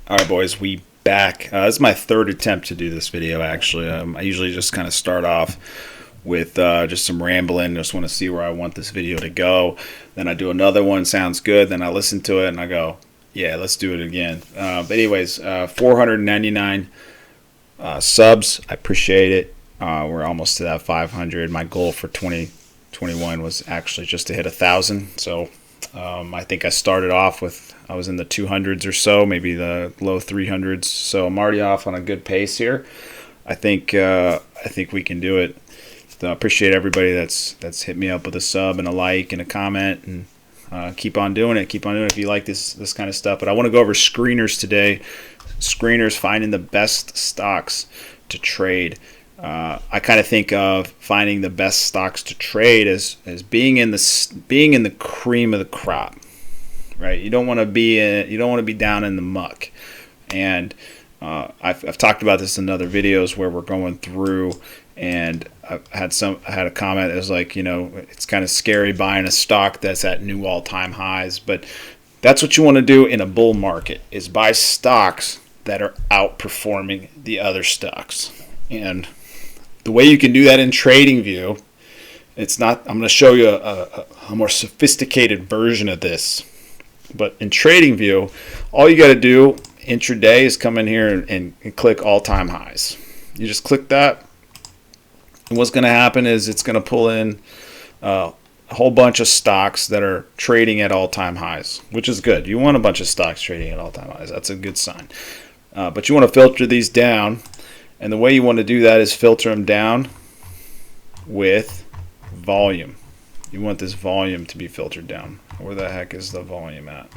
All right, boys, we back. This is my third attempt to do this video, actually. I usually just kind of start off with just some rambling. Just want to see where I want this video to go. Then I do another one, sounds good. Then I listen to it and I go, yeah, let's do it again. But anyways, 499 subs. I appreciate it. We're almost to that 500. My goal for 2021 was actually just to hit 1,000. So I think I started off with, I was in the 200s or so, maybe the low 300s. So I'm already off on a good pace here. I think we can do it. So I appreciate everybody that's hit me up with a sub and a like and a comment, and keep on doing it. Keep on doing it if you like this kind of stuff. But I want to go over screeners today. Screeners, finding the best stocks to trade. I kind of think of finding the best stocks to trade as being in the cream of the crop, right? You don't want to be down in the muck. And I've talked about this in other videos where we're going through, and I had a comment that was like, it's kind of scary buying a stock that's at new all-time highs, but that's what you want to do in a bull market, is buy stocks that are outperforming the other stocks. And the way you can do that in TradingView, I'm going to show you a more sophisticated version of this. But in TradingView, all you got to do intraday is come in here and click all-time highs. You just click that. And what's going to happen is it's going to pull in a whole bunch of stocks that are trading at all-time highs, which is good. You want a bunch of stocks trading at all-time highs. That's a good sign. But you want to filter these down. And the way you want to do that is filter them down with volume. You want this volume to be filtered down. Where the heck is the volume at?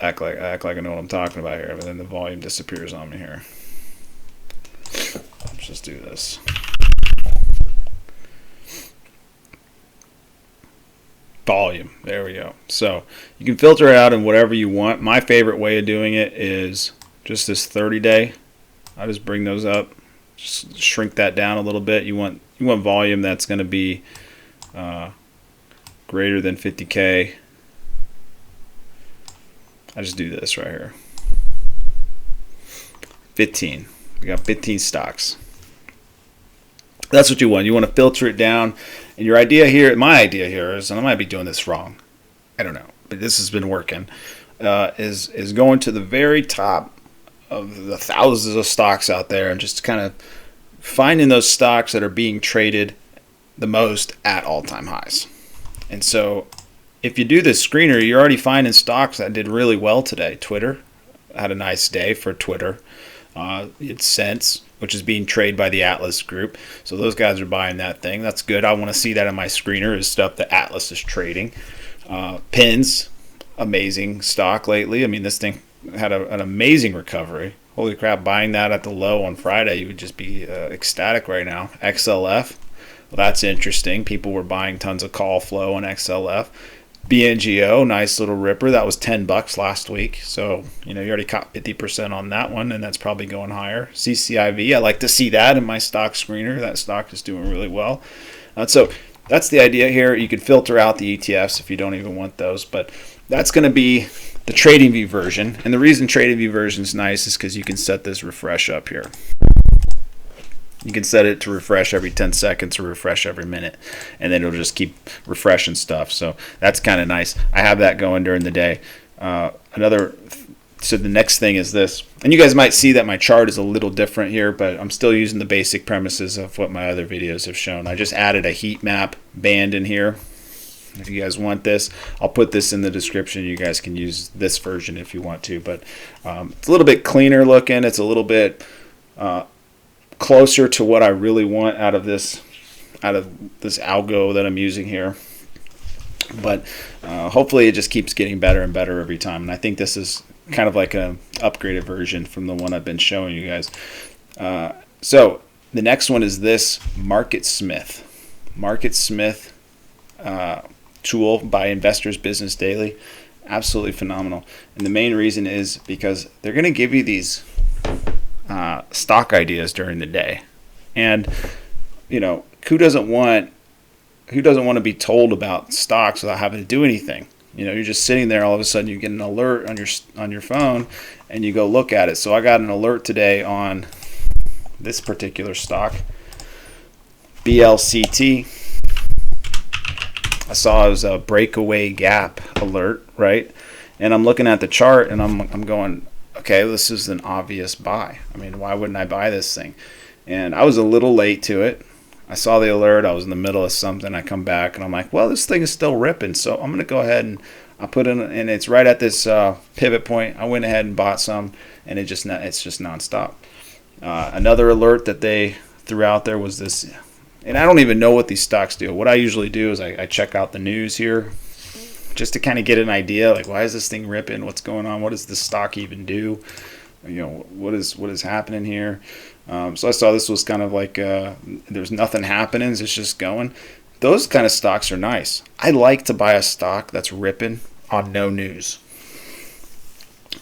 Act like I know what I'm talking about here, but then the volume disappears on me here. Let's just do this. Volume. There we go. So you can filter it out in whatever you want. My favorite way of doing it is just this 30-day. I just bring those up, just shrink that down a little bit. You want volume that's going to be greater than 50K. I just do this right here. 15. We got 15 stocks. That's what you want. You want to filter it down. And my idea here is, and I might be doing this wrong, I don't know, but this has been working, is going to the very top of the thousands of stocks out there and just kind of finding those stocks that are being traded the most at all-time highs. And so if you do this screener, you're already finding stocks that did really well today. Twitter had a nice day for Twitter. It's Sense, which is being traded by the Atlas Group. So those guys are buying that thing. That's good. I want to see that in my screener, is stuff that Atlas is trading. Pins, amazing stock lately. I mean, this thing had an amazing recovery. Holy crap, buying that at the low on Friday, you would just be ecstatic right now. XLF, well, that's interesting. People were buying tons of call flow on XLF. BNGO, nice little ripper. That was $10 last week. So, you already caught 50% on that one, and that's probably going higher. CCIV, I like to see that in my stock screener. That stock is doing really well. So that's the idea here. You can filter out the ETFs if you don't even want those, but that's going to be the TradingView version. And the reason TradingView version is nice is because you can set this refresh up here. You can set it to refresh every 10 seconds or refresh every minute, and then it'll just keep refreshing stuff. So that's kind of nice. I have that going during the day. So the next thing is this. And you guys might see that my chart is a little different here, but I'm still using the basic premises of what my other videos have shown. I just added a heat map band in here. If you guys want this, I'll put this in the description. You guys can use this version if you want to, but it's a little bit cleaner looking. It's a little bit closer to what I really want out of this algo that I'm using here. But hopefully it just keeps getting better and better every time. And I think this is kind of like an upgraded version from the one I've been showing you guys. So the next one is this MarketSmith. MarketSmith tool by Investors Business Daily. Absolutely phenomenal. And the main reason is because they're going to give you these stock ideas during the day. And, who doesn't want to be told about stocks without having to do anything? You're just sitting there, all of a sudden you get an alert on your phone, and you go look at it. So I got an alert today on this particular stock, BLCT. I saw it was a breakaway gap alert, right? And I'm looking at the chart, and I'm going, okay, this is an obvious buy. I mean, why wouldn't I buy this thing? And I was a little late to it. I saw the alert. I was in the middle of something. I come back, and I'm like, well, this thing is still ripping. So I'm going to go ahead and I put in, and it's right at this pivot point. I went ahead and bought some, and it's just nonstop. Another alert that they threw out there was this, and I don't even know what these stocks do. What I usually do is I check out the news here just to kind of get an idea, like, why is this thing ripping? What's going on? What does this stock even do? What is happening here? So I saw this was kind of like there's nothing happening. It's just going. Those kind of stocks are nice. I like to buy a stock that's ripping on no news.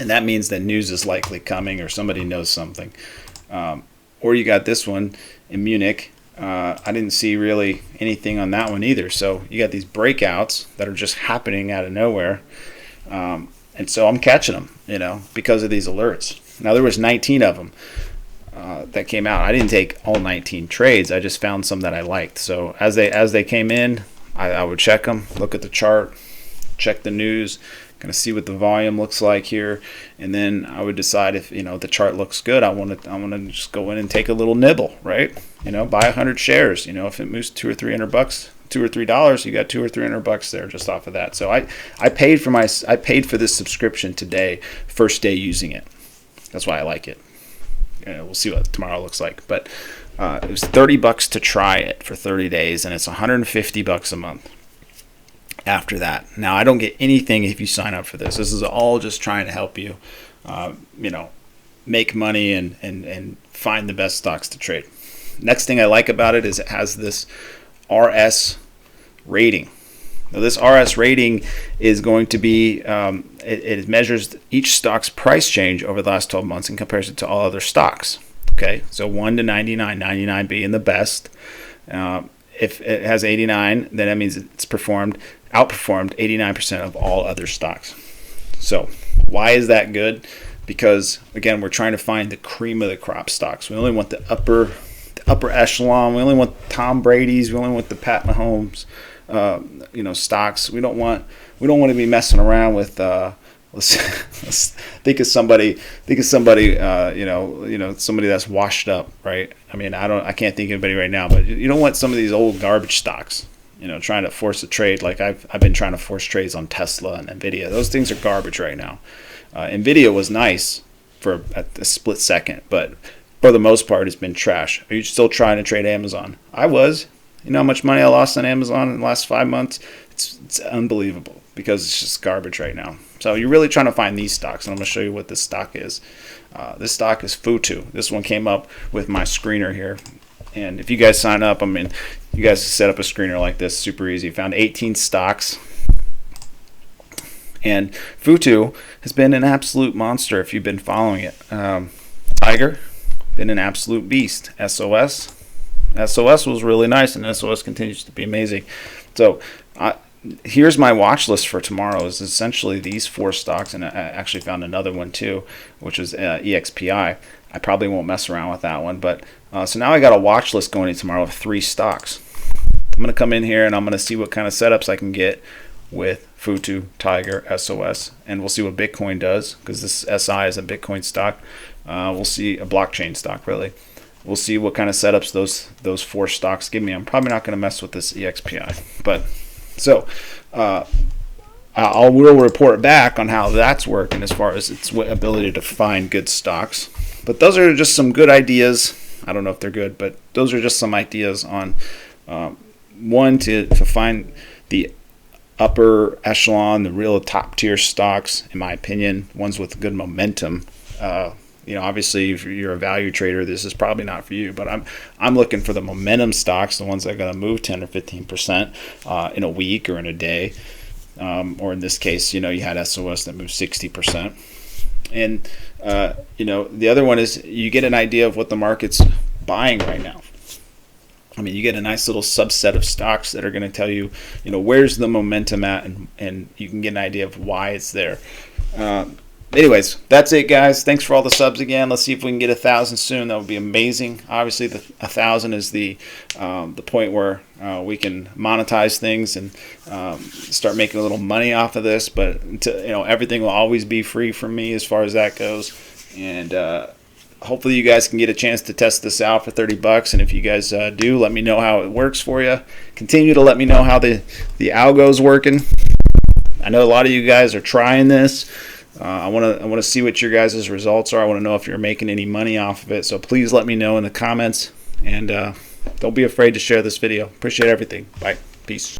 And that means that news is likely coming, or somebody knows something. Or you got this one in Munich. I didn't see really anything on that one either. So you got these breakouts that are just happening out of nowhere. And so I'm catching them, because of these alerts. Now, there was 19 of them that came out. I didn't take all 19 trades. I just found some that I liked. So as they came in, I would check them, look at the chart, check the news, kind of see what the volume looks like here, and then I would decide if the chart looks good. I want to just go in and take a little nibble, right? Buy 100 shares. If it moves $200 or $300, $2 or $3, you got $200 or $300 there just off of that. So I paid for this subscription today, first day using it. That's why I like it. We'll see what tomorrow looks like, but it was $30 to try it for 30 days, and it's $150 a month after that. Now, I don't get anything if you sign up for this. This is all just trying to help you, make money and find the best stocks to trade. Next thing I like about it is it has this RS rating. Now, this RS rating is going to be, it measures each stock's price change over the last 12 months and compares it to all other stocks. Okay, so 1 to 99, 99 being the best. If it has 89, then that means it's outperformed 89% of all other stocks. So why is that good? Because, again, we're trying to find the cream of the crop stocks. We only want the upper echelon. We only want Tom Brady's. We only want the Pat Mahomes. Stocks. We don't want to be messing around with. Let's think of somebody. Somebody that's washed up, right? I mean, I can't think of anybody right now, but you don't want some of these old garbage stocks. Trying to force a trade. Like I've been trying to force trades on Tesla and Nvidia. Those things are garbage right now. Nvidia was nice for a split second, but for the most part, it's been trash. Are you still trying to trade Amazon? I was. You know how much money I lost on Amazon in the last 5 months? It's unbelievable because it's just garbage right now. So you're really trying to find these stocks, and I'm going to show you what this stock is. This stock is Futu. This one came up with my screener here. And if you guys sign up, you guys set up a screener like this, super easy. Found 18 stocks. And Futu has been an absolute monster if you've been following it. Tiger, been an absolute beast. SOS was really nice, and SOS continues to be amazing. So here's my watch list for tomorrow. Is essentially these 4 stocks, and I actually found another one too, which is EXPI. I probably won't mess around with that one, but so now I got a watch list going in tomorrow of 3 stocks. I'm going to come in here and I'm going to see what kind of setups I can get with Futu, Tiger, SOS, and we'll see what Bitcoin does, because this SI is a Bitcoin stock. We'll see a blockchain stock, really. We'll see what kind of setups those 4 stocks give me. I'm probably not going to mess with this EXPI, but so I will report back on how that's working as far as its ability to find good stocks. But those are just some good ideas. I don't know if they're good, but those are just some ideas on one to find the upper echelon, the real top tier stocks, in my opinion, ones with good momentum. Obviously, if you're a value trader, this is probably not for you. But I'm looking for the momentum stocks, the ones that are going to move 10 or 15% in a week or in a day. Or in this case, you had SOS that moved 60%. And the other one is you get an idea of what the market's buying right now. I mean, you get a nice little subset of stocks that are going to tell you, where's the momentum at, and you can get an idea of why it's there. Anyways, that's it, guys. Thanks for all the subs again. Let's see if we can get 1,000 soon. That would be amazing. Obviously, the 1,000 is the point where we can monetize things and start making a little money off of this. But everything will always be free from me as far as that goes. And hopefully, you guys can get a chance to test this out for $30. And if you guys do, let me know how it works for you. Continue to let me know how the algo is working. I know a lot of you guys are trying this. I want to see what your guys' results are. I want to know if you're making any money off of it. So please let me know in the comments. And don't be afraid to share this video. Appreciate everything. Bye. Peace.